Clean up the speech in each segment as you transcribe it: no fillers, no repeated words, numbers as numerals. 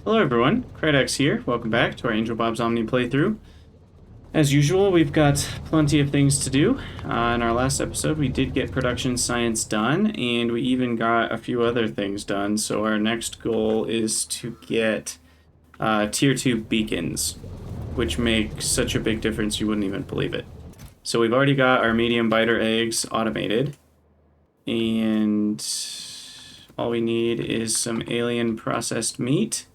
Hello everyone, Krydax here. Welcome back to our AngelBobsOmni playthrough. As usual, we've got plenty of things to do. In our last episode, we did get production science done, and we even got a few other things done. So our next goal is to get Tier 2 beacons, which make such a big difference you wouldn't even believe it. So we've already got our medium biter eggs automated, and all we need is some alien processed meat.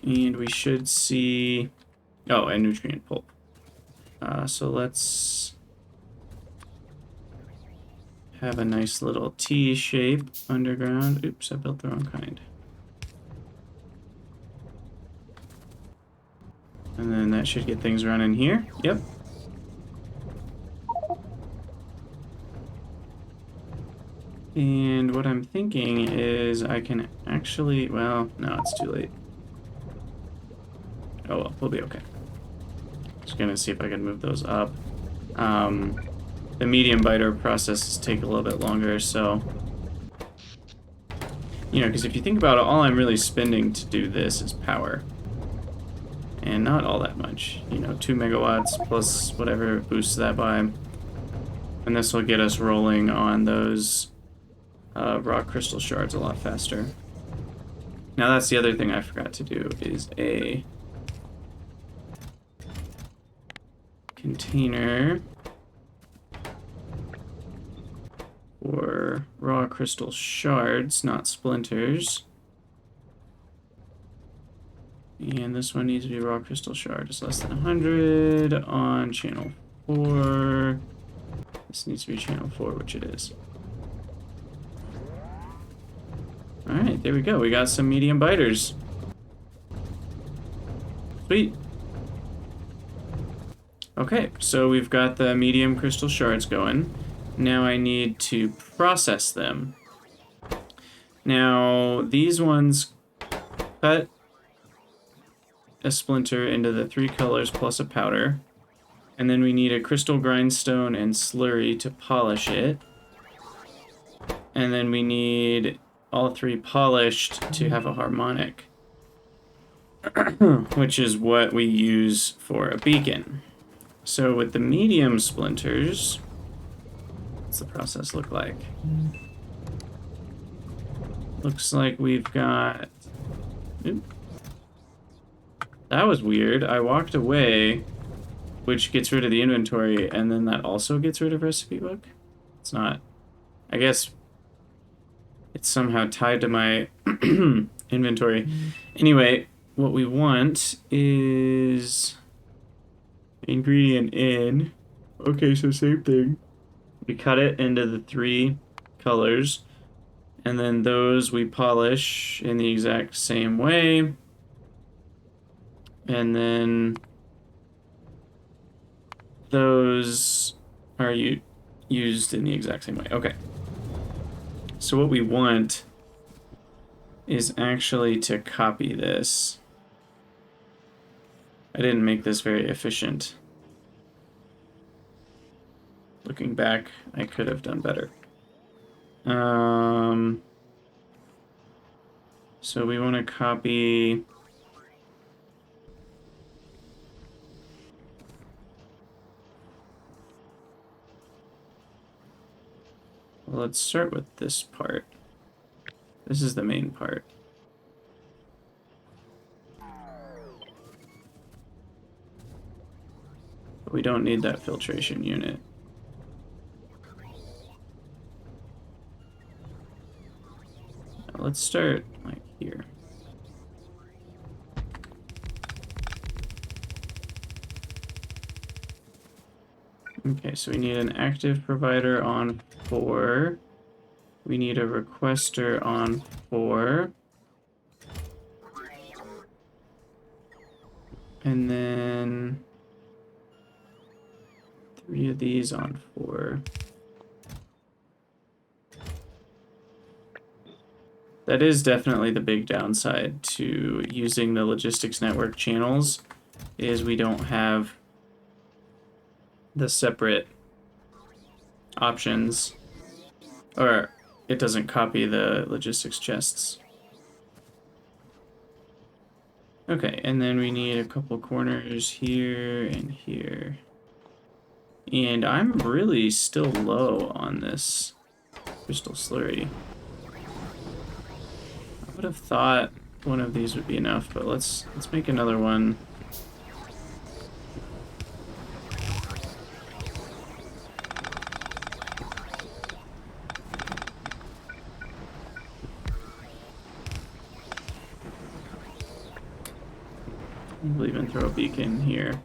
And we should see... Oh, and nutrient pulp. So let's have a nice little T shape underground. Oops, I built the wrong kind. And then that should get things running here. Yep. And what I'm thinking is I can actually... Well, no, it's too late. Oh well, we'll be okay. Just gonna see if I can move those up. The medium biter processes take a little bit longer, so... You know, because if you think about it, all I'm really spending to do this is power. And not all that much. You know, 2 megawatts plus whatever it boosts that by. And this will get us rolling on those raw crystal shards a lot faster. Now that's the other thing I forgot to do, is a... container for raw crystal shards, not splinters. And this one needs to be raw crystal shard. It's less than 100 on channel 4. This needs to be channel 4, which it is. Alright, there we go. We got some medium biters. Sweet. Okay, so we've got the medium crystal shards going. Now I need to process them. Now, these ones cut a splinter into the 3 colors plus a powder. And then we need a crystal grindstone and slurry to polish it. And then we need all 3 polished to have a harmonic. Which is what we use for a beacon. So with the medium splinters, what's the process look like? Looks like we've got... Oop. That was weird. I walked away, which gets rid of the inventory, and then that also gets rid of recipe book? It's not... I guess it's somehow tied to my inventory. Anyway, what we want is... ingredient in. Okay, so same thing. We cut it into the 3 colors, and then those we polish in the exact same way. And then those are used in the exact same way. Okay. So what we want is actually to copy this. I didn't make this very efficient. Looking back, I could have done better. So we want to copy... Well, let's start with this part. This is the main part. We don't need that filtration unit. Now let's start like here. Okay, so we need an active provider on 4. We need a requester on 4. And then 3 of these on 4. That is definitely the big downside to using the logistics network channels, is we don't have the separate options, or it doesn't copy the logistics chests. Okay, and then we need a couple corners here and here. And I'm really still low on this crystal slurry. I would have thought one of these would be enough, but let's make another one. We'll even throw a beacon here.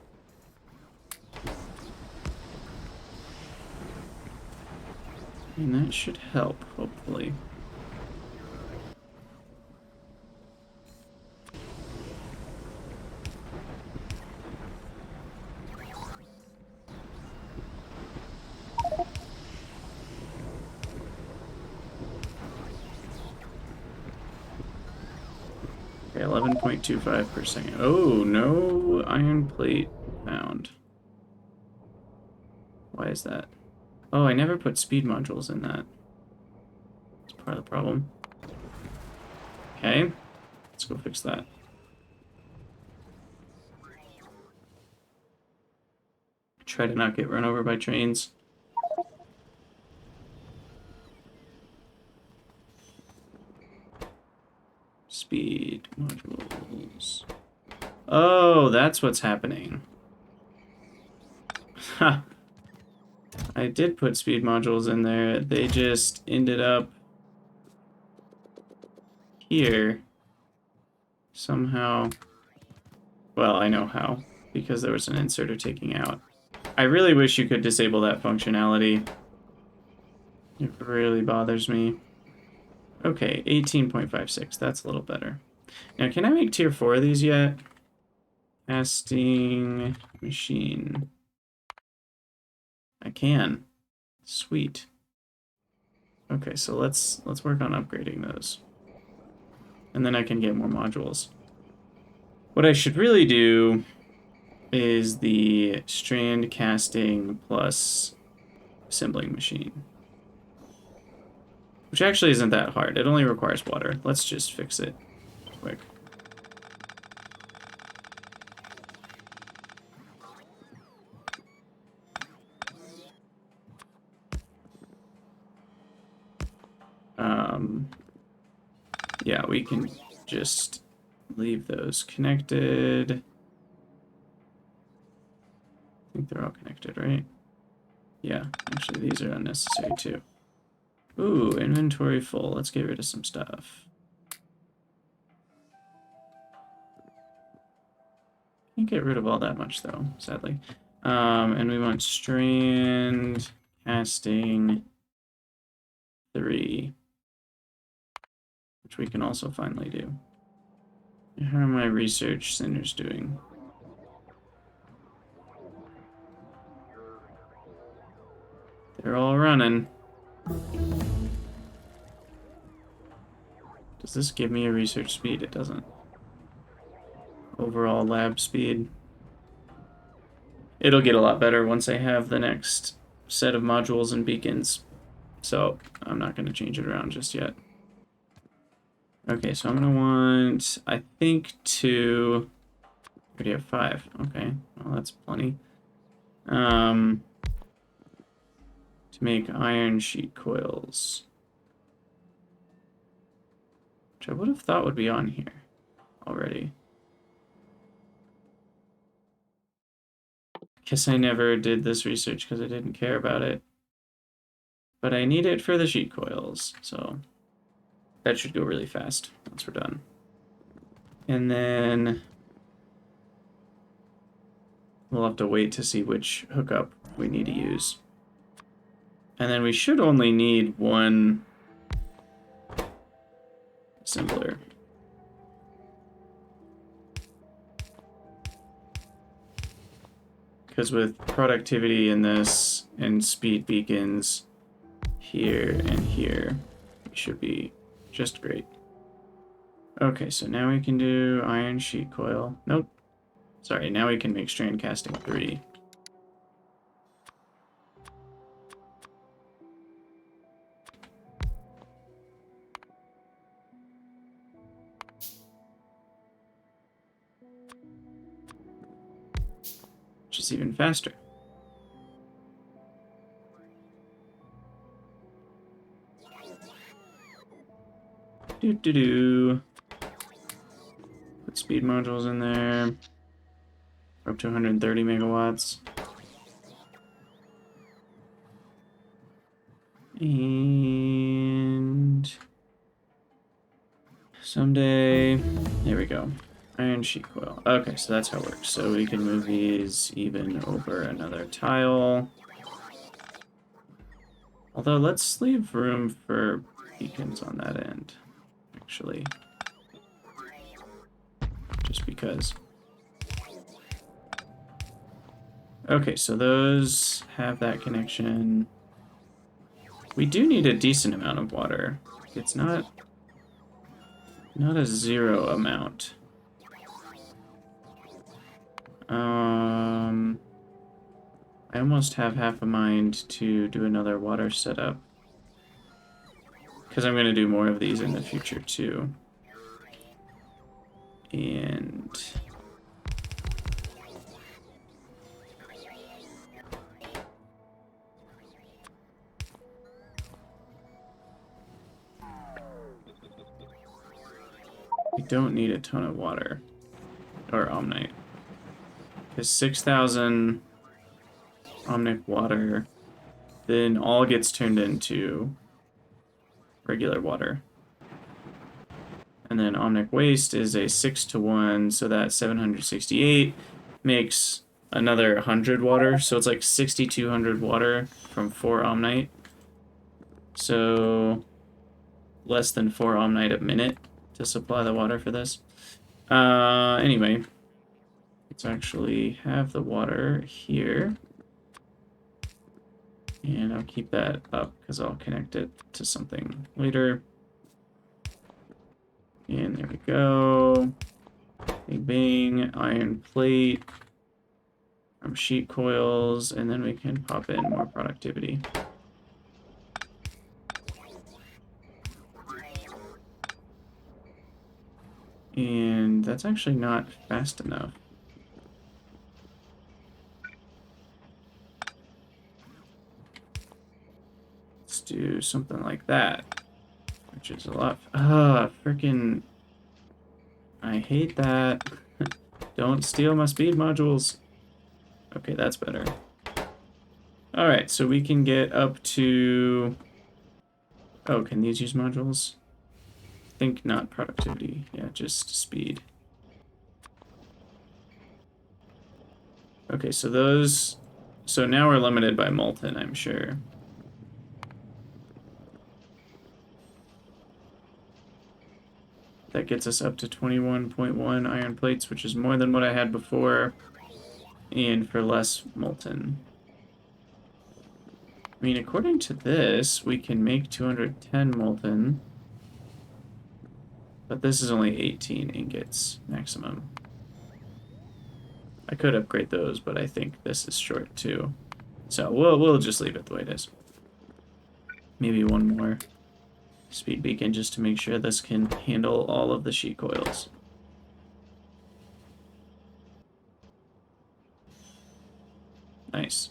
And that should help, hopefully. Okay, 11.25 per second. Oh, no iron plate found. Why is that? Oh, I never put speed modules in that. That's part of the problem. Okay, let's go fix that. Try to not get run over by trains. Speed modules. Oh, that's what's happening. Ha! I did put speed modules in there. They just ended up here. Somehow. Well, I know how. Because there was an inserter taking out. I really wish you could disable that functionality. It really bothers me. Okay, 18.56. That's a little better. Now, can I make tier 4 of these yet? Casting machine. I can. Sweet. Okay, so let's work on upgrading those. And then I can get more modules. What I should really do is the strand casting plus assembling machine. Which actually isn't that hard. It only requires water. Let's just fix it quick. Yeah, we can just leave those connected. I think they're all connected, right? Yeah, actually these are unnecessary too. Ooh, inventory full. Let's get rid of some stuff. Can't get rid of all that much though, sadly. And we want strand casting 3. Which we can also finally do. How are my research centers doing? They're all running. Does this give me a research speed? It doesn't. Overall lab speed. It'll get a lot better once I have the next set of modules and beacons. So I'm not going to change it around just yet. Okay, so I'm going to want, I think, 2. I already have 5. Okay, well, that's plenty. To make iron sheet coils. Which I would have thought would be on here already. Guess I never did this research because I didn't care about it. But I need it for the sheet coils, so that should go really fast once we're done. And then we'll have to wait to see which hookup we need to use. And then we should only need 1 assembler. Because with productivity in this and speed beacons here and here, we should be just great. Okay, so now we can do iron sheet coil. Nope. Sorry, now we can make strand casting 3. which is even faster. Do. Put speed modules in there. Up to 130 megawatts. And someday, there we go. Iron sheet coil. Okay, so that's how it works. So we can move these even over another tile. Although, let's leave room for beacons on that end, actually. Just because. Okay, so those have that connection. We do need a decent amount of water. It's not a zero amount. I almost have half a mind to do another water setup. Because I'm going to do more of these in the future, too. And... we don't need a ton of water. Or Omnite. Because 6,000 Omnic water then all gets turned into regular water. And then Omnic waste is a 6-to-1, so that 768 makes another 100 water. So it's like 6,200 water from 4 Omnite. So less than 4 Omnite a minute to supply the water for this. Anyway, let's actually have the water here. And I'll keep that up because I'll connect it to something later. And there we go. Bing, bing, iron plate, sheet coils, and then we can pop in more productivity. And that's actually not fast enough. Let's do something like that, which is a lot. Freaking. I hate that. Don't steal my speed modules. Okay, that's better. Alright, so we can get up to... oh, can these use modules? I think not productivity. Yeah, just speed. Okay, so those... so now we're limited by molten, I'm sure. That gets us up to 21.1 iron plates, which is more than what I had before, and for less molten. I mean, according to this, we can make 210 molten, but this is only 18 ingots maximum. I could upgrade those, but I think this is short too. So we'll just leave it the way it is. Maybe one more speed beacon just to make sure this can handle all of the sheet coils. Nice.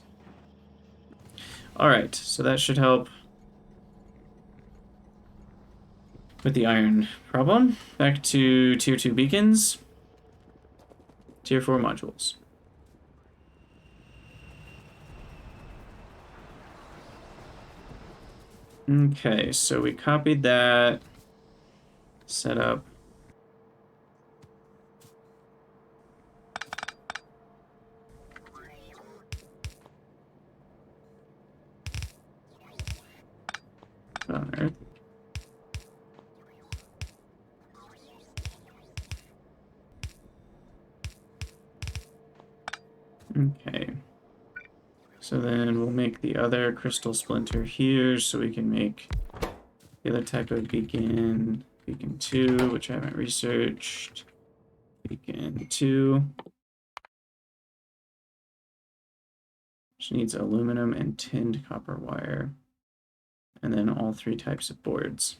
Alright, so that should help with the iron problem. Back to tier 2 beacons. Tier 4 modules. Okay, so we copied that. Set up. On Earth. Okay. So then we'll make the other crystal splinter here so we can make the other type of beacon. Beacon 2, which I haven't researched. Beacon 2. Which needs aluminum and tinned copper wire. And then all 3 types of boards.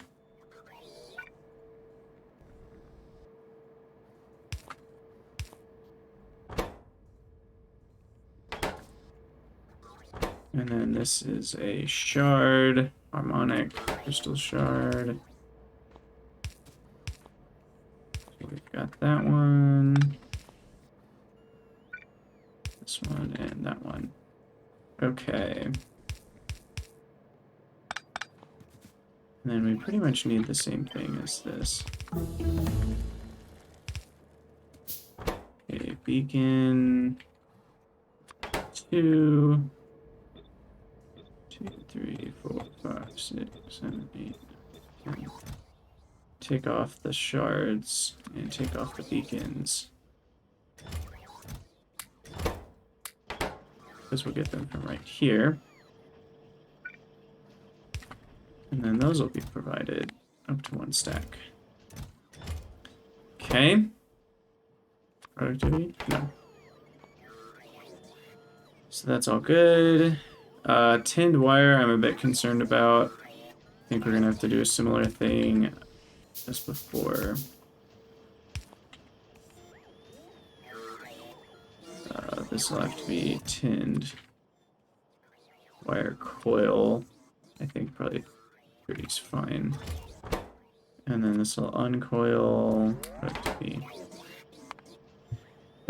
And then this is a shard, harmonic crystal shard. So we've got that one, this one, and that one. Okay. And then we pretty much need the same thing as this. Okay, beacon 2, 2, 3, 4, 5, 6, 7, 8, 9, 10. Take off the shards and take off the beacons. Because we'll get them from right here. And then those will be provided up to 1 stack. Okay. Productivity? No. So that's all good. Tinned wire I'm a bit concerned about. I think we're going to have to do a similar thing as before. This will have to be tinned wire coil. I think probably 30 is fine. And then this will uncoil.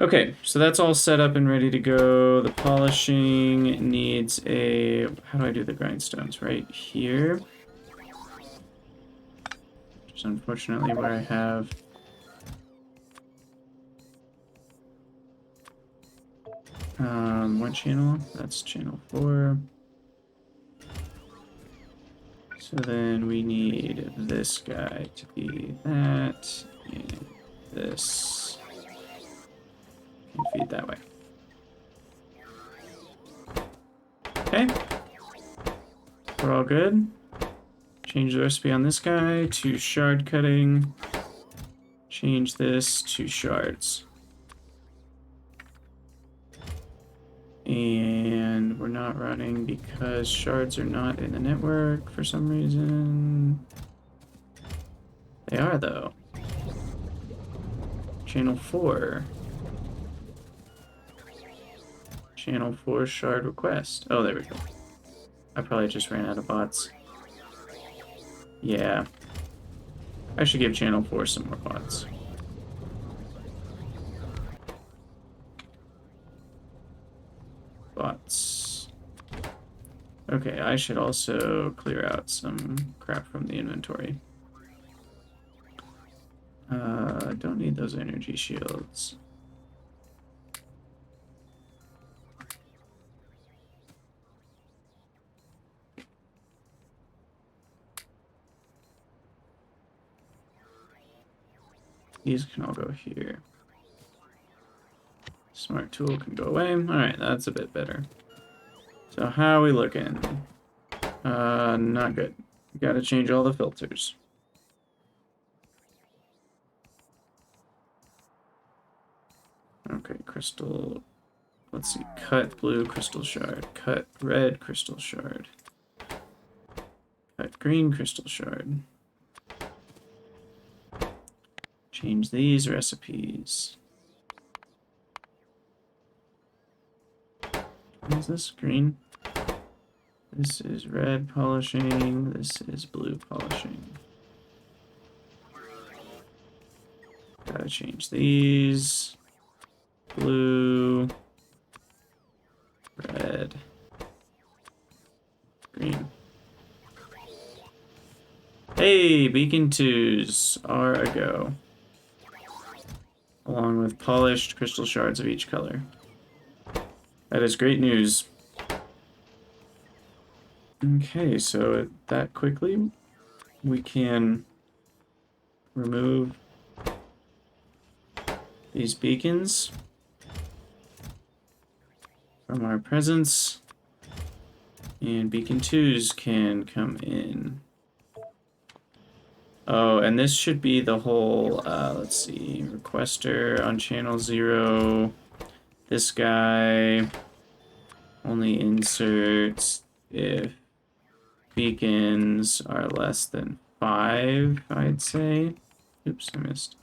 Okay, so that's all set up and ready to go. The polishing needs a... How do I do the grindstones? Right here. Which is unfortunately where I have... what channel? That's channel 4. So then we need this guy to be that, and this can feed that way. Okay. We're all good. Change the recipe on this guy to shard cutting. Change this to shards. And we're not running because shards are not in the network for some reason. They are, though. Channel 4. Channel 4 shard request. Oh, there we go. I probably just ran out of bots. Yeah. I should give channel 4 some more bots. Bots. Okay, I should also clear out some crap from the inventory. Don't need those energy shields. These can all go here. Smart tool can go away. Alright, that's a bit better. So how are we looking? Not good. Gotta change all the filters. Okay, crystal. Let's see. Cut blue crystal shard. Cut red crystal shard. Cut green crystal shard. Change these recipes. Is this green? This is red polishing. This is blue polishing. Gotta change these. Blue. Red. Green. Hey, beacon 2s are a go. Along with polished crystal shards of each color. That is great news. Okay, so that quickly we can remove these beacons from our presence, and beacon 2s can come in. Oh, and this should be the whole, let's see, requester on channel 0. This guy only inserts if beacons are less than 5, I'd say. Oops, I missed.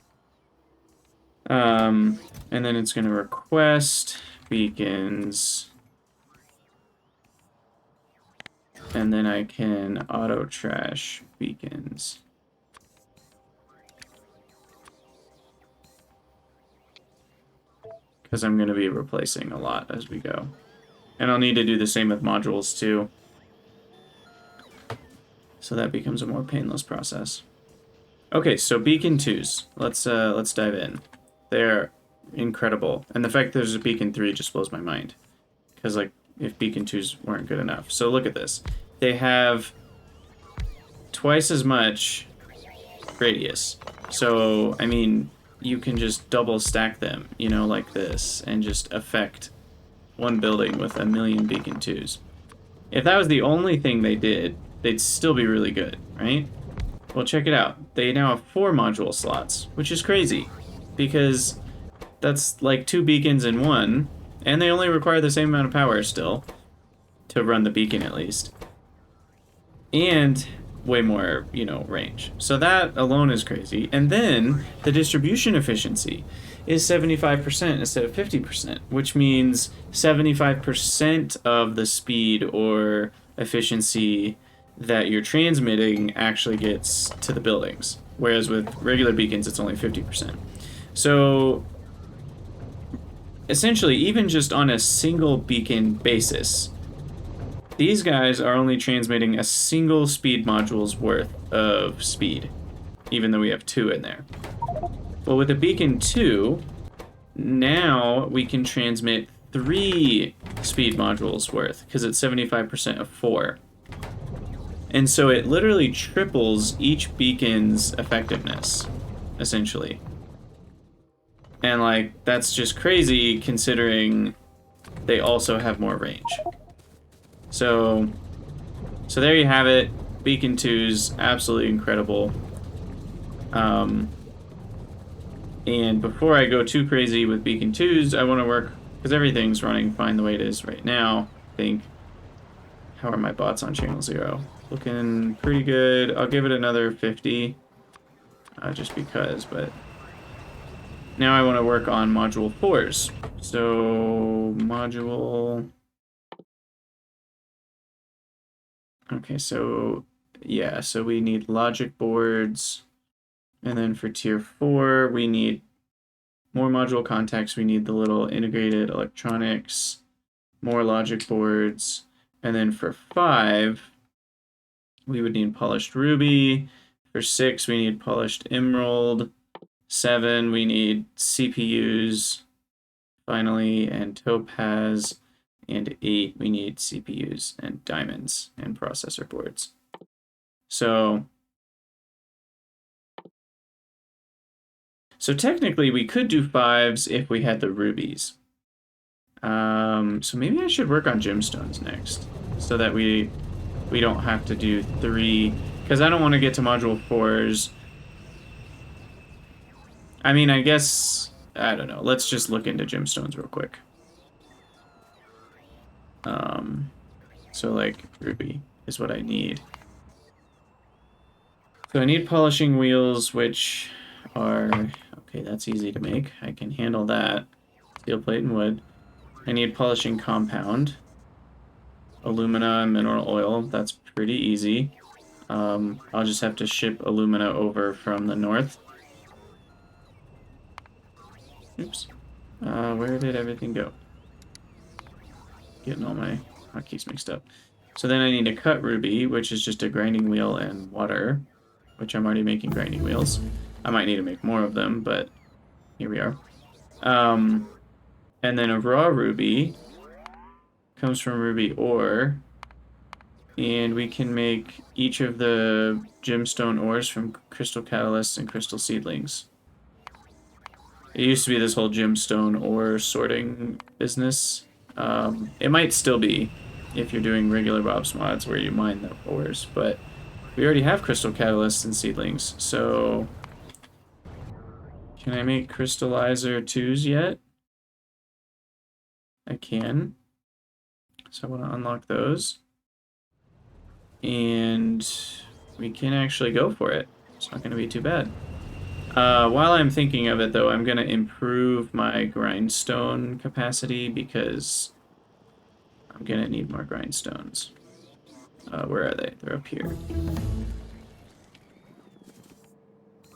And then it's going to request beacons And then I can auto trash beacons. Because I'm going to be replacing a lot as we go. And I'll need to do the same with modules too. So that becomes a more painless process. Okay, so beacon 2s. Let's dive in. They're incredible. And the fact there's a beacon 3 just blows my mind. Because, like, if beacon 2s weren't good enough. So look at this. They have twice as much radius. So, I mean, you can just double stack them, you know, like this, and just affect one building with a million beacon 2s. If that was the only thing they did, they'd still be really good, right? Well, check it out. They now have 4 module slots, which is crazy, because that's like 2 beacons in one, and they only require the same amount of power still to run the beacon at least. And way more, you know, range. So that alone is crazy. And then the distribution efficiency is 75% instead of 50%, which means 75% of the speed or efficiency that you're transmitting actually gets to the buildings. Whereas with regular beacons, it's only 50%. So essentially, even just on a single beacon basis, these guys are only transmitting a single speed module's worth of speed, even though we have 2 in there. But with a beacon 2, now we can transmit 3 speed modules worth, because it's 75% of 4. And so it literally triples each beacon's effectiveness, essentially. And, like, that's just crazy considering they also have more range. So there you have it. Beacon 2's absolutely incredible. And before I go too crazy with Beacon 2's, I want to work, because everything's running fine the way it is right now, I think. How are my bots on channel 0? Looking pretty good. I'll give it another 50, just because, but now I want to work on module 4's. So module... Okay, so yeah, so we need logic boards, and then for tier 4, we need more module contacts. We need the little integrated electronics, more logic boards, and then for 5, we would need polished ruby. For 6, we need polished emerald. 7, we need CPUs, finally, and topaz. And 8, we need CPUs and diamonds and processor boards. So technically we could do 5s if we had the rubies. So maybe I should work on gemstones next, so that we don't have to do 3, because I don't want to get to module 4s. I mean, I guess, I don't know. Let's just look into gemstones real quick. So like ruby is what I need. So I need polishing wheels, which are, okay, that's easy to make. I can handle that. Steel plate and wood. I need polishing compound. Alumina and mineral oil, that's pretty easy. I'll just have to ship alumina over from the north. Oops. Where did everything go? Getting all my hotkeys mixed up. So then I need to cut ruby, which is just a grinding wheel and water, which I'm already making grinding wheels. I might need to make more of them, but here we are. And then a raw ruby comes from ruby ore, and we can make each of the gemstone ores from crystal catalysts and crystal seedlings. It used to be this whole gemstone ore sorting business. It might still be if you're doing regular Bob's mods where you mine the ores, but we already have crystal catalysts and seedlings, so can I make crystallizer 2s yet? I can. So I want to unlock those. And we can actually go for it. It's not going to be too bad. While I'm thinking of it, though, I'm going to improve my grindstone capacity because I'm going to need more grindstones. Where are they? They're up here.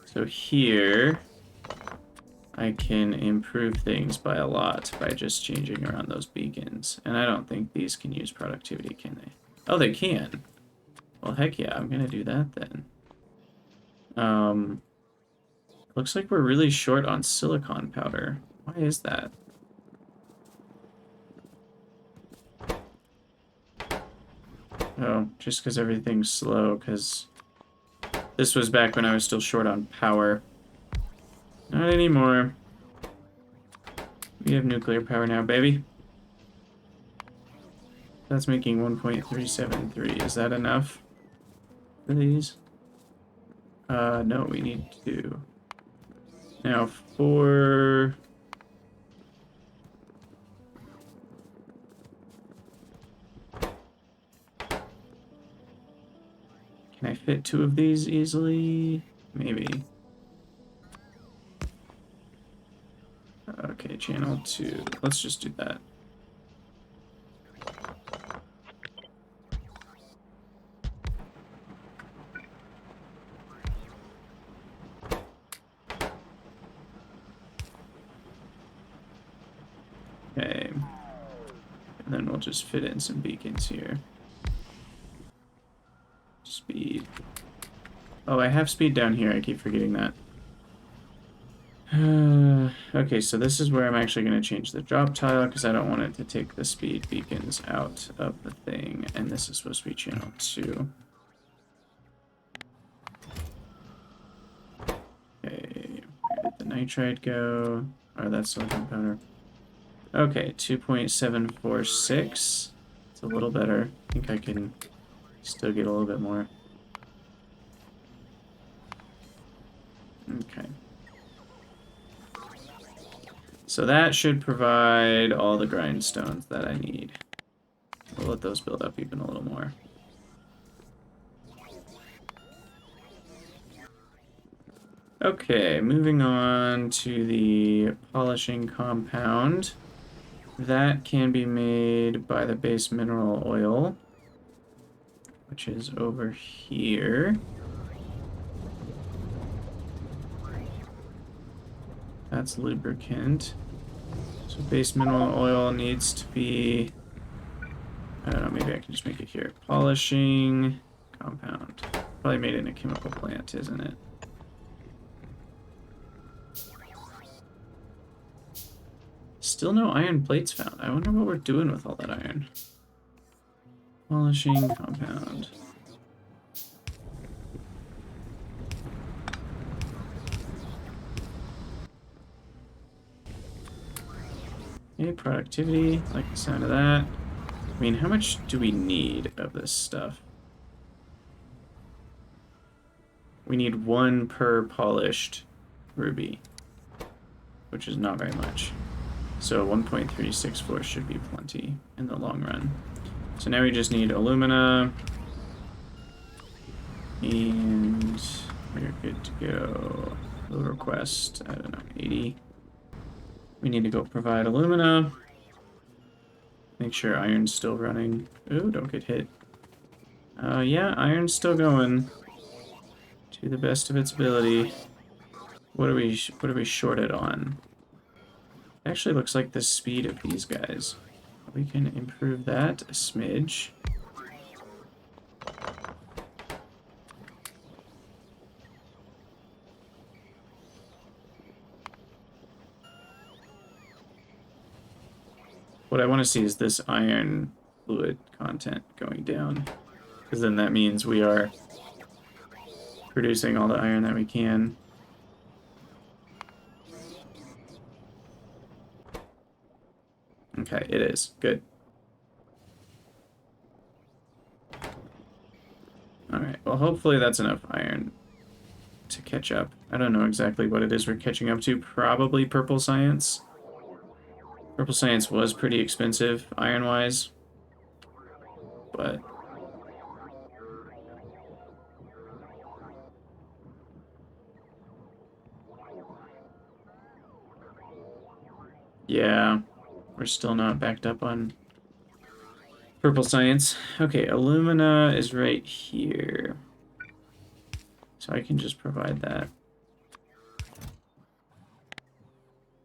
So here, I can improve things by a lot by just changing around those beacons. And I don't think these can use productivity, can they? Oh, they can. Well, heck yeah, I'm gonna do that then. Looks like we're really short on silicon powder. Why is that? Oh, just because everything's slow, because this was back when I was still short on power. Not anymore. We have nuclear power now, baby. That's making 1.373. Is that enough for these? No, we need to. Now for... Can I fit 2 of these easily? Maybe. Okay, channel 2. Let's just do that. Okay. And then we'll just fit in some beacons here. Speed. Oh, I have speed down here. I keep forgetting that. Okay, so this is where I'm actually going to change the drop tile because I don't want it to take the speed beacons out of the thing. And this is supposed to be channel 2. Okay, where did the nitride go? Oh, that's silicon powder. Okay, 2.746. It's a little better. I think I can still get a little bit more. Okay. So that should provide all the grindstones that I need. We'll let those build up even a little more. Okay, moving on to the polishing compound. That can be made by the base mineral oil, which is over here. That's lubricant. So base mineral oil needs to be, I don't know, maybe I can just make it here. Polishing compound. Probably made in a chemical plant, isn't it? Still no iron plates found. I wonder what we're doing with all that iron. Polishing compound. Okay, productivity, like the sound of that. I mean, how much do we need of this stuff? We need 1 per polished ruby, which is not very much. So 1.364 should be plenty in the long run. So now we just need alumina, and we're good to go. Load request, I don't know, 80. We need to go provide alumina. Make sure iron's still running. Ooh, don't get hit. Yeah, iron's still going to the best of its ability. What are we shorted on? Actually looks like the speed of these guys. We can improve that a smidge. What I want to see is this iron fluid content going down, because then that means we are producing all the iron that we can. Okay, it is. Good. Alright, well hopefully that's enough iron to catch up. I don't know exactly what it is we're catching up to. Probably purple science. Purple science was pretty expensive, iron-wise. But... yeah, we're still not backed up on Purple science. Okay, alumina is right here. So I can just provide that.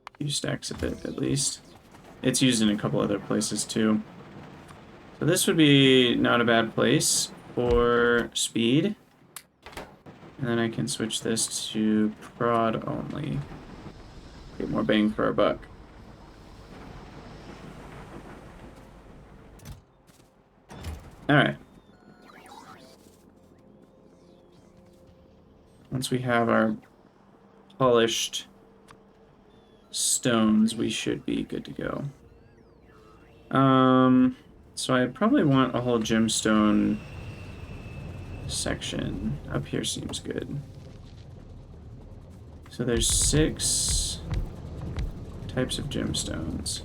A few stacks of it, at least. It's used in a couple other places, too. So this would be not a bad place for speed. And then I can switch this to prod only. Get more bang for our buck. Alright. Once we have our polished stones, we should be good to go. So I probably want a whole gemstone section. Up here seems good. So there's 6 types of gemstones.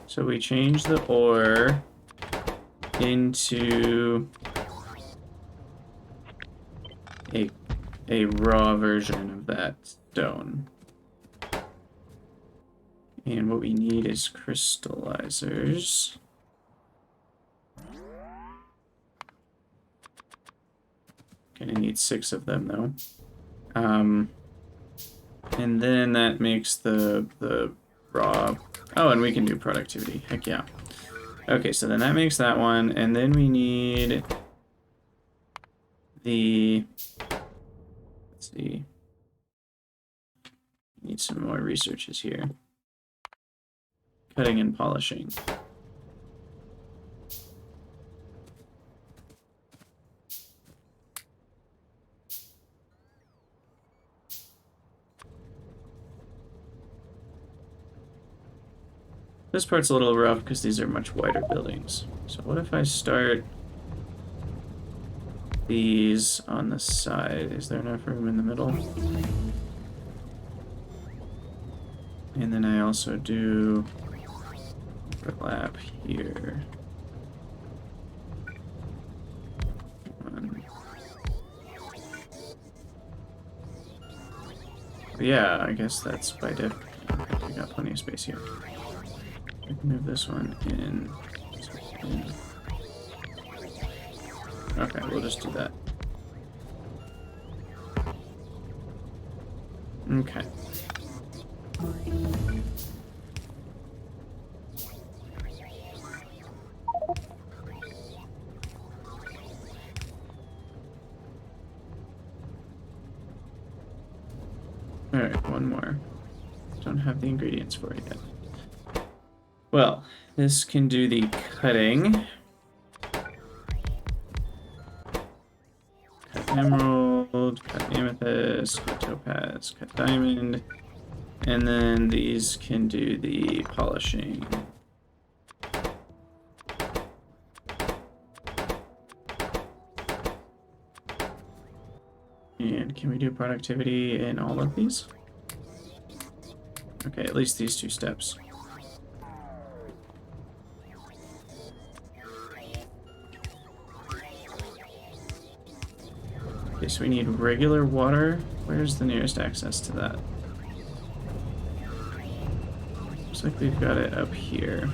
So we change the ore into a raw version of that stone. And what we need is crystallizers. Gonna need 6 of them though. And then that makes the raw. Oh, and we can do productivity. Heck yeah. Okay, so then that makes that one, and then we need the. Let's see. Need some more researches here. Cutting and polishing. This part's a little rough because these are much wider buildings. So what if I start these on the side? Is there enough room in the middle? And then I also do overlap here. Yeah, I guess that's by default. We got plenty of space here. I can move this one in. Okay, we'll just do that. Okay. Alright, one more. Don't have the ingredients for it yet. Well, this can do the cutting. Cut emerald, cut amethyst, cut topaz, cut diamond. And then these can do the polishing. And can we do productivity in all of these? Okay, at least these 2 steps. Okay, so we need regular water. Where's the nearest access to that? Looks like we've got it up here.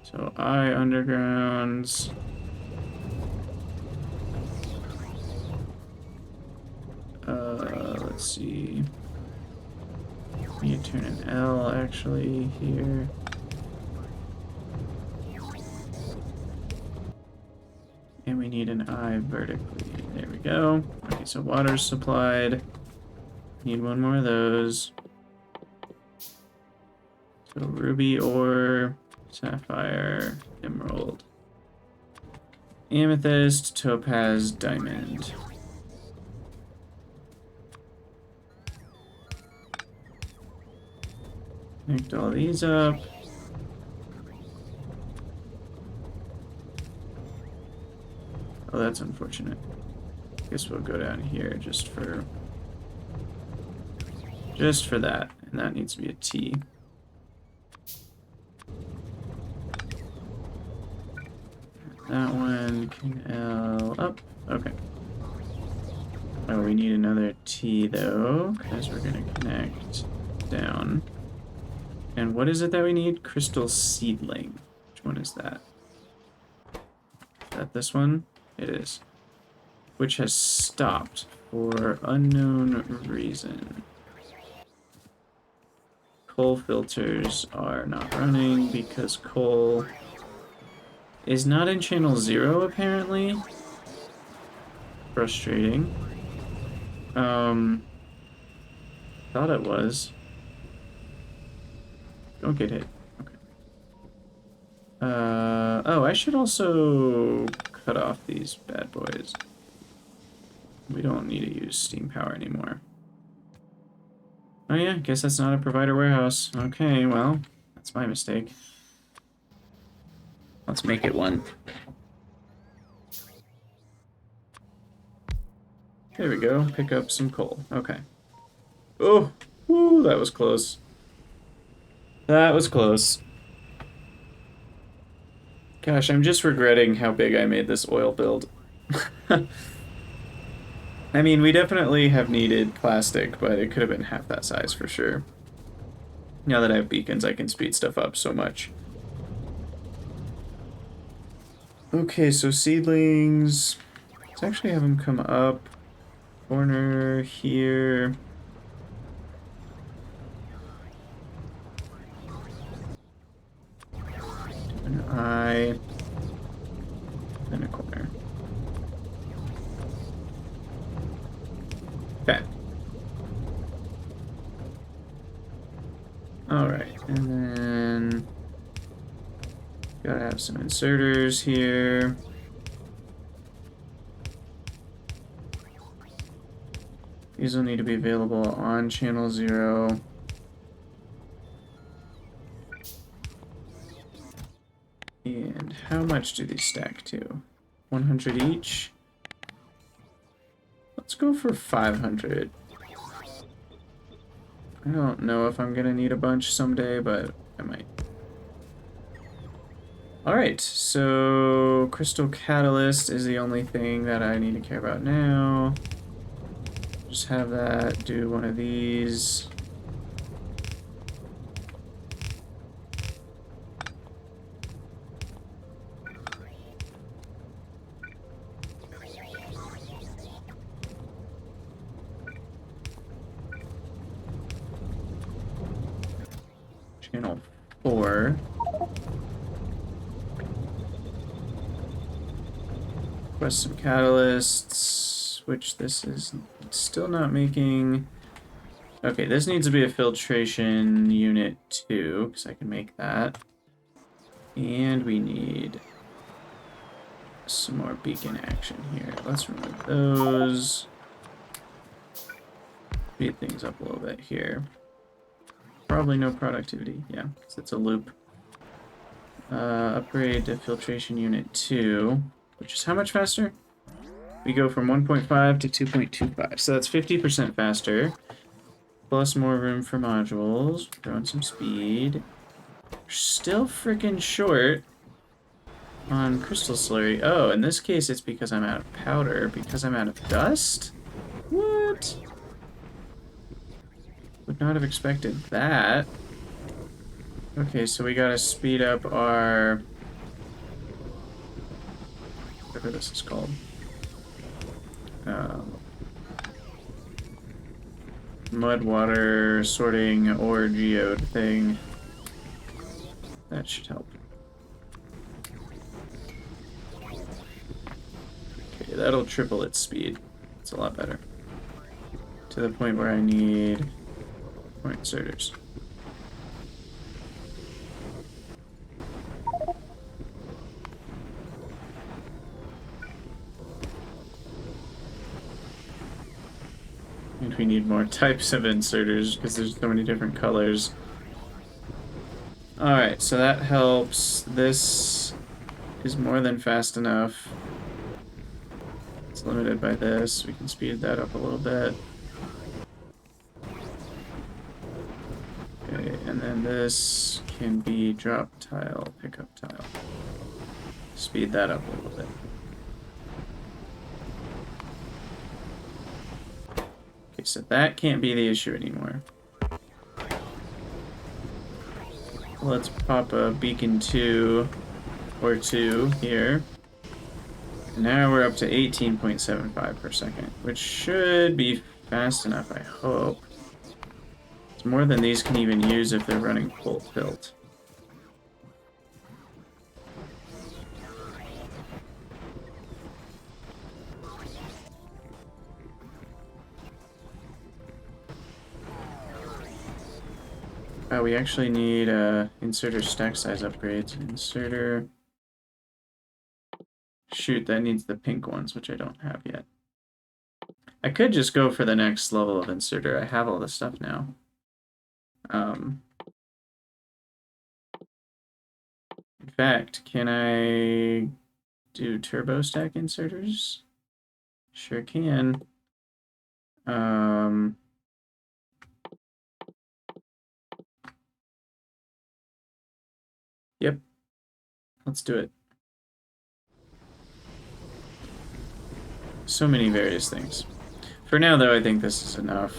So undergrounds. Let's see. We need to turn an L actually here. And we need an I vertically. There we go. Okay, so water's supplied. Need one more of those. So ruby ore, sapphire, emerald, amethyst, topaz, diamond. Connect all these up. Oh, that's unfortunate. Guess we'll go down here just for that, and that needs to be a T. That one can L up. Okay. Oh, we need another T though, because we're gonna connect down. And what is it that we need? Crystal seedling. Which one is that? Is that this one? It is. Which has stopped for unknown reason. Coal filters are not running because coal is not in channel 0 apparently. Frustrating. Thought it was. Don't get hit. Okay. Oh, I should also cut off these bad boys. We don't need to use steam power anymore. Oh yeah, guess that's not a provider warehouse. Okay, well, that's my mistake. Let's make it one. There we go, pick up some coal. Okay. Oh, woo, that was close. That was close. Gosh, I'm just regretting how big I made this oil build. I mean, we definitely have needed plastic, but it could have been half that size for sure. Now that I have beacons, I can speed stuff up so much. Okay, so seedlings. Let's actually have them come up. Corner here. An eye. Then a corner. Okay. Alright, and then gotta have some inserters here. These will need to be available on channel 0. And how much do these stack to? 100 each? Let's go for 500. I don't know if I'm gonna need a bunch someday, but I might. Alright, so crystal catalyst is the only thing that I need to care about now. Just have that do one of these. Channel 4. Request some catalysts, which this is still not making. Okay, this needs to be a filtration unit 2, because I can make that. And we need some more beacon action here. Let's remove those. Speed things up a little bit here. Probably no productivity, yeah, because it's a loop. Upgrade to filtration unit 2, which is how much faster? We go from 1.5 to 2.25, so that's 50% faster. Plus more room for modules, throwing some speed. We're still freaking short on crystal slurry. Oh, in this case it's because I'm out of powder, because I'm out of dust? What? Would not have expected that. Okay, so we gotta speed up our... whatever this is called. Mud water sorting or geode thing. That should help. Okay, that'll triple its speed. It's a lot better. To the point where I need more inserters. And we need more types of inserters because there's so many different colors. Alright, so that helps. This is more than fast enough. It's limited by this. We can speed that up a little bit. Okay, and then this can be drop tile, pickup tile. Speed that up a little bit. so that can't be the issue anymore. Let's pop a beacon 2 or 2 here. And now we're up to 18.75 per second, which should be fast enough, I hope. It's more than these can even use if they're running full tilt. Oh, we actually need inserter stack size upgrades. Inserter. Shoot, that needs the pink ones, which I don't have yet. I could just go for the next level of inserter. I have all the stuff now. In fact, can I do turbo stack inserters? Sure can. Yep. Let's do it. So many various things. For now, though, I think this is enough.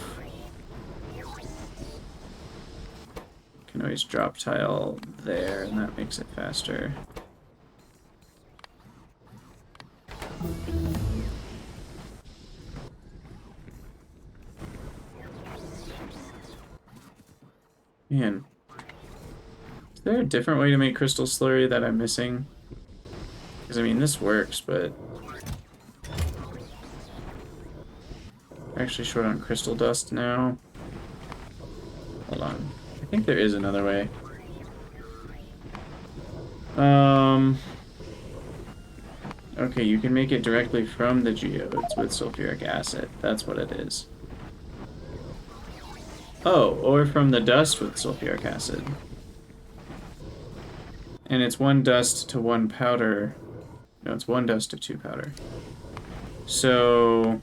Can always drop tile there, and that makes it faster. Man. Is there a different way to make crystal slurry that I'm missing? Because, I mean, this works, but... we're actually short on crystal dust now. Hold on. I think there is another way. Okay, you can make it directly from the geodes with sulfuric acid. That's what it is. Oh, or from the dust with sulfuric acid. And it's 1 dust to 1 powder. No, it's 1 dust to 2 powder. So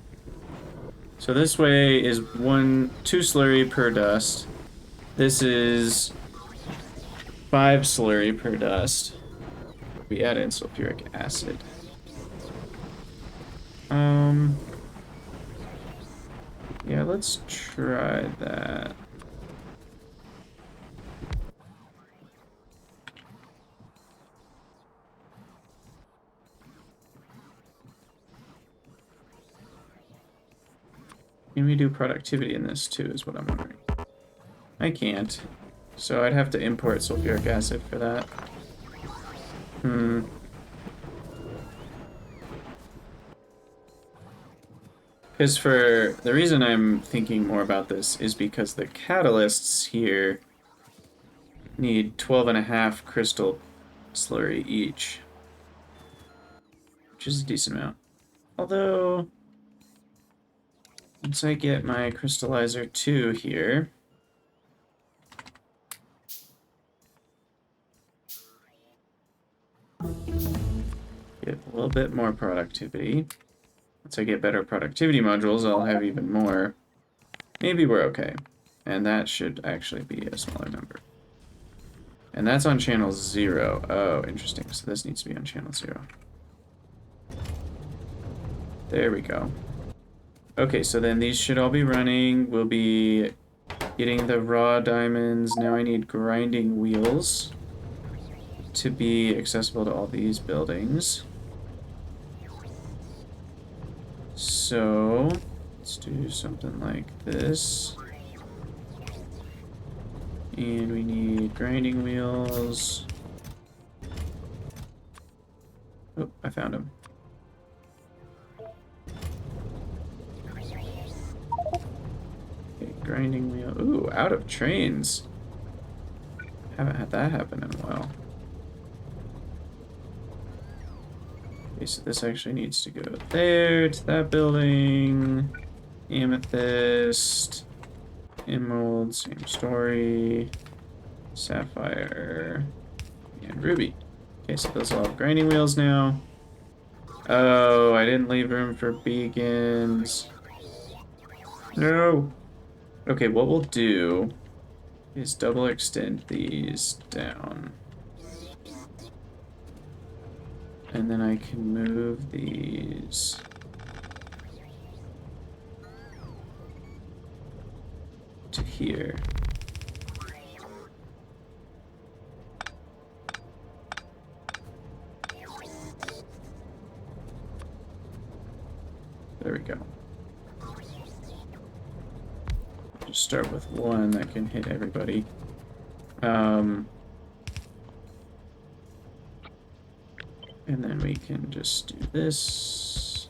this way is 2 slurry per dust. This is 5 slurry per dust. We add in sulfuric acid. Yeah, let's try that. Can we do productivity in this too, is what I'm wondering. I can't. So I'd have to import sulfuric acid for that. Because for the reason I'm thinking more about this is because the catalysts here need 12.5 crystal slurry each, which is a decent amount. Although, once I get my crystallizer 2 here, get a little bit more productivity. Once I get better productivity modules, I'll have even more. Maybe we're okay. And that should actually be a smaller number. And that's on channel 0. Oh, interesting. So this needs to be on channel 0. There we go. Okay, so then these should all be running. We'll be getting the raw diamonds. Now I need grinding wheels to be accessible to all these buildings. So let's do something like this. And we need grinding wheels. Oh, I found him. Okay, grinding wheel. Ooh, out of trains. Haven't had that happen in a while. Okay, so this actually needs to go there, to that building. Amethyst. Emerald, same story. Sapphire. And ruby. Okay, so those all have grinding wheels now. Oh, I didn't leave room for beacons. No! Okay, what we'll do is double extend these down. And then I can move these here. There we go. Just start with one that can hit everybody. And then we can just do this.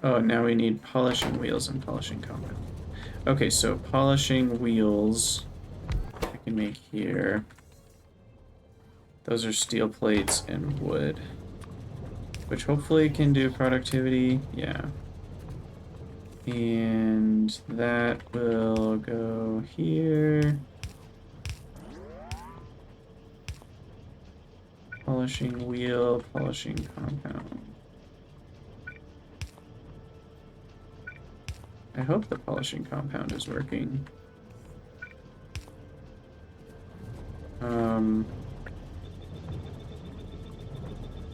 Oh, now we need polishing wheels and polishing compound. Okay, so polishing wheels I can make here. Those are steel plates and wood, which hopefully can do productivity. Yeah. And that will go here. Polishing wheel, polishing compound. I hope the polishing compound is working.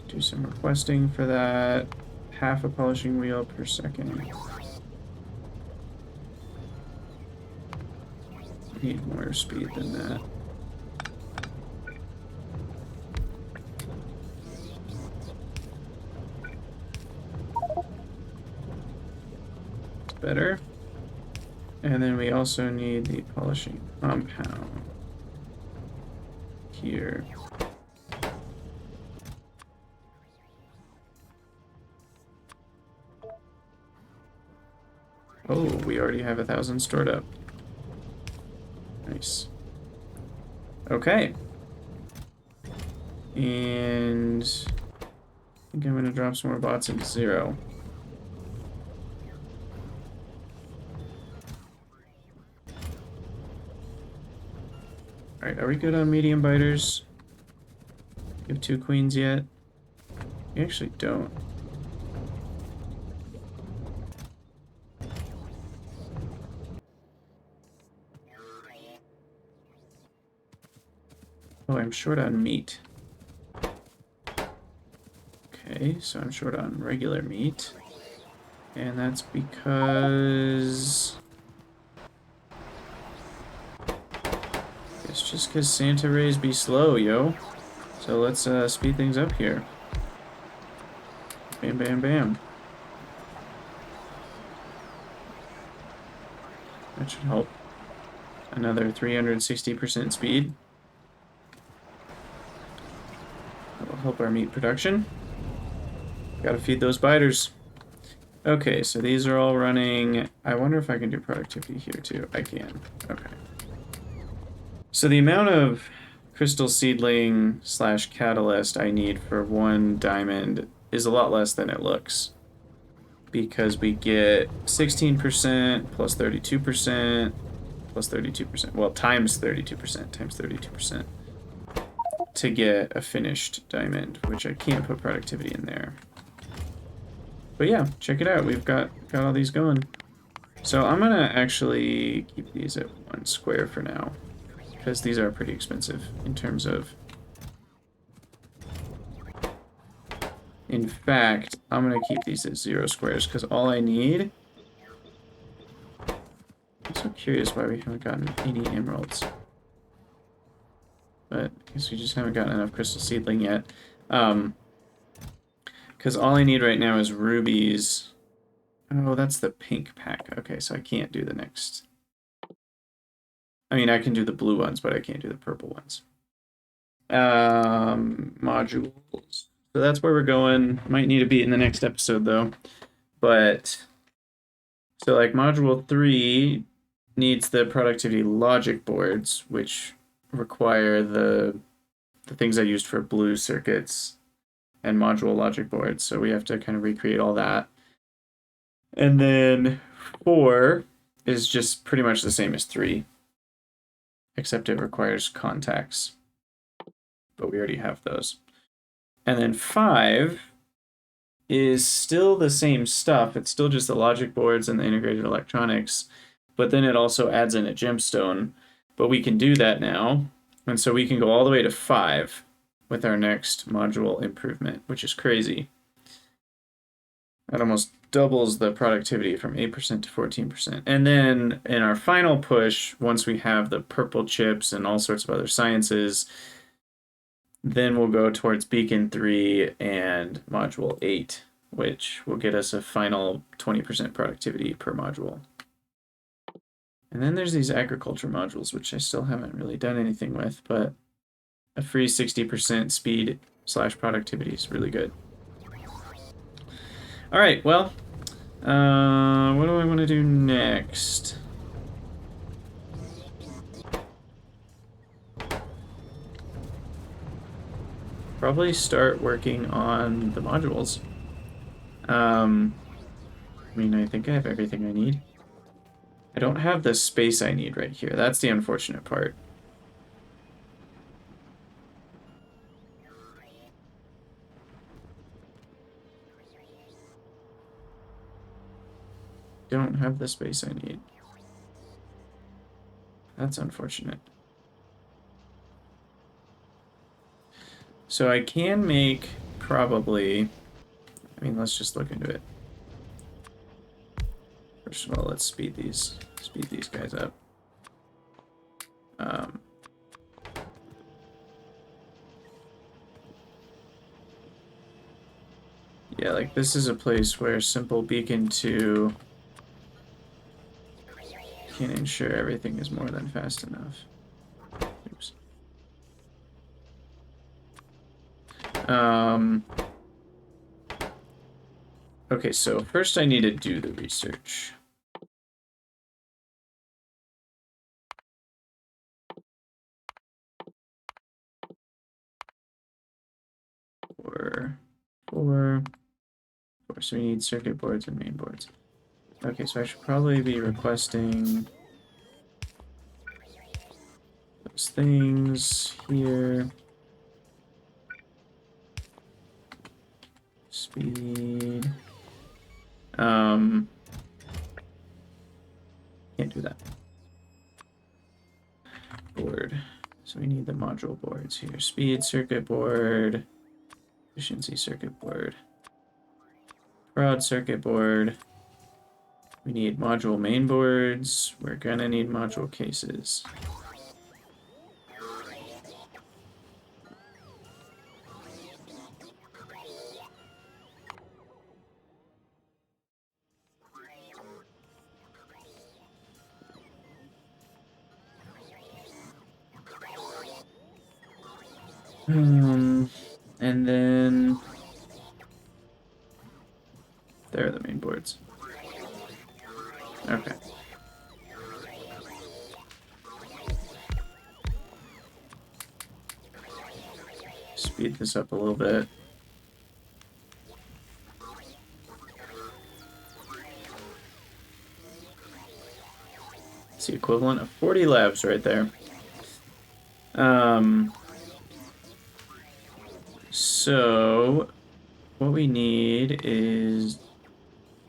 Do some requesting for that. Half a polishing wheel per second. Need more speed than that. Better. And then we also need the polishing compound here. Oh, we already have 1,000 stored up. Nice. Okay. And I think I'm gonna drop some more bots into 0. Alright, are we good on medium biters? You have 2 queens yet? You actually don't. Oh, I'm short on meat. Okay, so I'm short on regular meat. And that's because... It's just because Santa rays be slow, yo. So let's speed things up here. Bam, bam, bam. That should help. Another 360% speed. That will help our meat production. Gotta feed those biters. Okay, so these are all running. I wonder if I can do productivity here too. I can. Okay. So the amount of crystal seedling / catalyst I need for 1 diamond is a lot less than it looks. Because we get 16% plus 32% plus 32%. Well, times 32%, times 32%. To get a finished diamond, which I can't put productivity in there. But yeah, check it out. We've got all these going. So I'm gonna actually keep these at 1 square for now, because these are pretty expensive in terms of... In fact, I'm gonna keep these at 0 squares, because all I need... I'm so curious why we haven't gotten any emeralds. But I guess we just haven't gotten enough crystal seedling yet. Because all I need right now is rubies. Oh, that's the pink pack. Okay, so I can't do the next. I mean, I can do the blue ones, but I can't do the purple ones. Modules. So that's where we're going. Might need to be in the next episode, though. But, so like module 3 needs the productivity logic boards, which require the things I used for blue circuits and module logic boards, so we have to kind of recreate all that. And then 4 is just pretty much the same as 3, except it requires contacts, but we already have those. And then 5 is still the same stuff. It's still just the logic boards and the integrated electronics, but then it also adds in a gemstone. But we can do that now, and so we can go all the way to 5. with our next module improvement, which is crazy. That almost doubles the productivity from 8% to 14%. And then in our final push, once we have the purple chips and all sorts of other sciences, then we'll go towards Beacon 3 and Module 8, which will get us a final 20% productivity per module. And then there's these agriculture modules, which I still haven't really done anything with, but a free 60% speed / productivity is really good. All right, well, what do I want to do next? Probably start working on the modules. I mean, I think I have everything I need. I don't have the space I need right here. That's the unfortunate part. Don't have the space I need. That's unfortunate. So I can make probably, I mean, let's just look into it. First of all, let's speed these guys up. Yeah, like this is a place where simple beacon 2 can ensure everything is more than fast enough. Oops. Okay, so first I need to do the research. So we need circuit boards and main boards. Okay, so I should probably be requesting those things here. Speed. Can't do that. Board. So we need the module boards here. Speed circuit board. Efficiency circuit board. Prod circuit board. We need module main boards. We're gonna need module cases. And then there are the main boards. Okay. Speed this up a little bit. It's the equivalent of 40 labs right there. So what we need is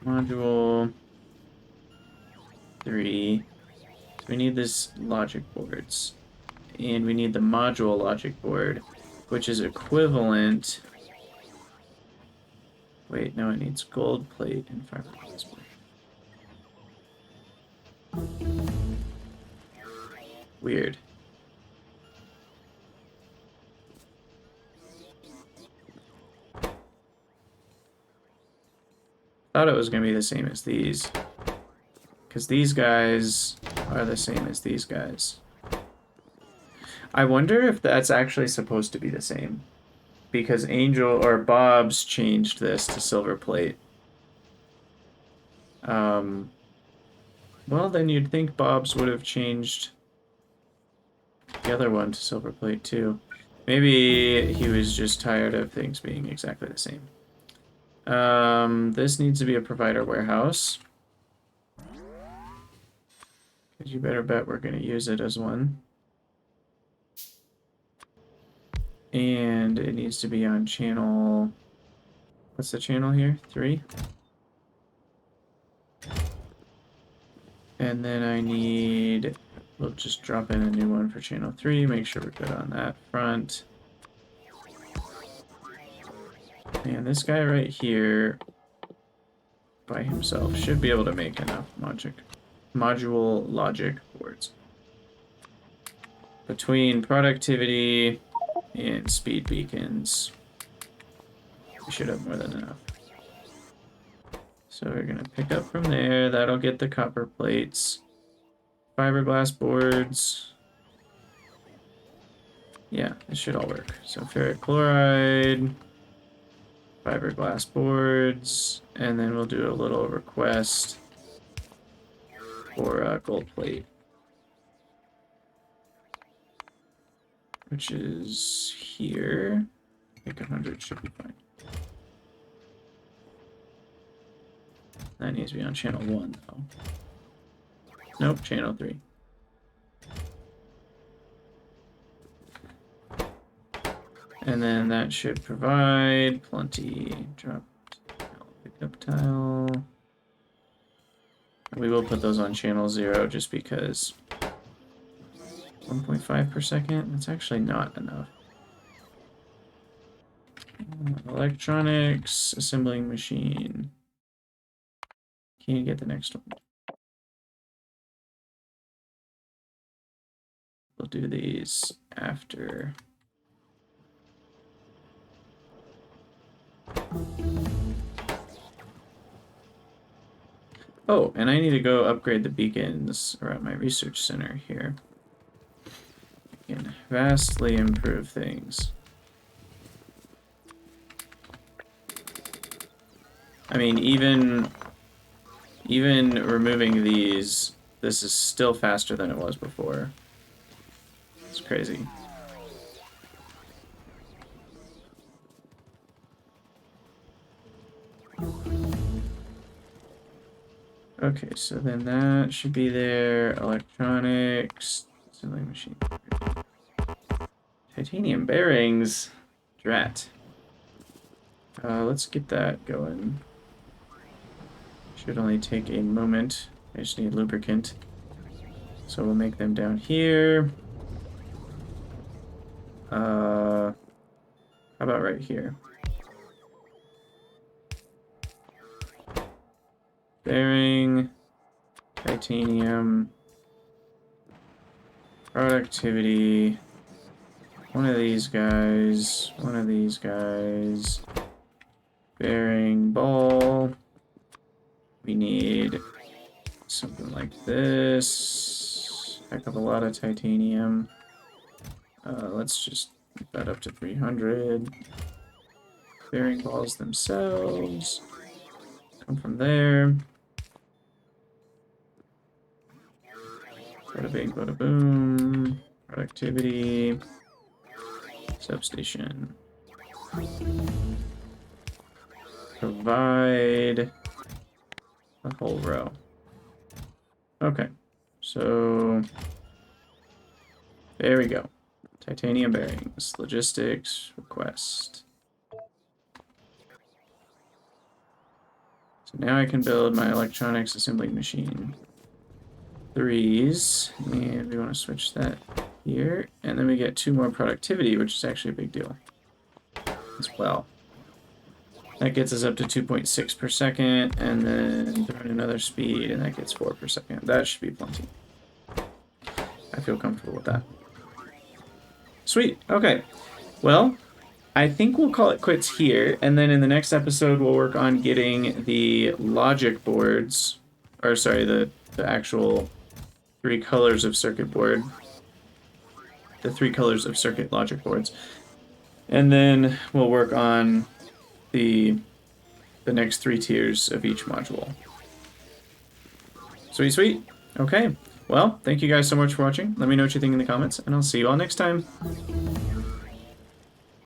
module 3. So we need this logic boards. And we need the module logic board, which is equivalent. Wait, no, it needs gold plate and fiberglass board. Weird. Thought it was going to be the same as these. Because these guys are the same as these guys. I wonder if that's actually supposed to be the same. Because Angel or Bob's changed this to silver plate. Well, then you'd think Bob's would have changed the other one to silver plate too. Maybe he was just tired of things being exactly the same. This needs to be a provider warehouse. Because you better bet we're going to use it as one. And it needs to be on channel... What's the channel here? 3? And then I need... We'll just drop in a new one for channel 3. Make sure we're good on that front. And this guy right here by himself should be able to make enough module logic boards. Between productivity and speed beacons, we should have more than enough. So we're going to pick up from there. That'll get the copper plates. Fiberglass boards. Yeah, this should all work. So ferric chloride, fiberglass boards, and then we'll do a little request for gold plate, which is here. I think 100 should be fine. That needs to be on channel 1, though. Nope, channel 3. And then that should provide plenty. Drop tile, pickup tile. We will put those on channel 0 just because 1.5 per second, that's actually not enough. Electronics, assembling machine. Can you get the next one? We'll do these after. Oh, and I need to go upgrade the beacons around my research center here. We can vastly improve things. I mean, even removing these, this is still faster than it was before. It's crazy. Okay, so then that should be there. Electronics, assembly machine. Titanium bearings. Drat. Let's get that going. Should only take a moment. I just need lubricant. So we'll make them down here. How about right here? Bearing, titanium, productivity, one of these guys, bearing ball. We need something like this. Heck of a lot of titanium. Let's just get that up to 300. Bearing balls themselves come from there. Bada bing, bada boom. Productivity. Substation. Provide a whole row. Okay, so there we go. Titanium bearings, logistics, request. So now I can build my electronics assembly machine. 3s, and we want to switch that here, and then we get 2 more productivity, which is actually a big deal as well. That gets us up to 2.6 per second, and then throw in another speed, and that gets 4 per second. That should be plenty. I feel comfortable with that. Sweet. Okay. Well, I think we'll call it quits here, and then in the next episode, we'll work on getting the logic boards, or sorry, the actual 3 colors of circuit board. The 3 colors of circuit logic boards. And then we'll work on the next 3 tiers of each module. Sweet, sweet. Okay. Well, thank you guys so much for watching. Let me know what you think in the comments, and I'll see you all next time.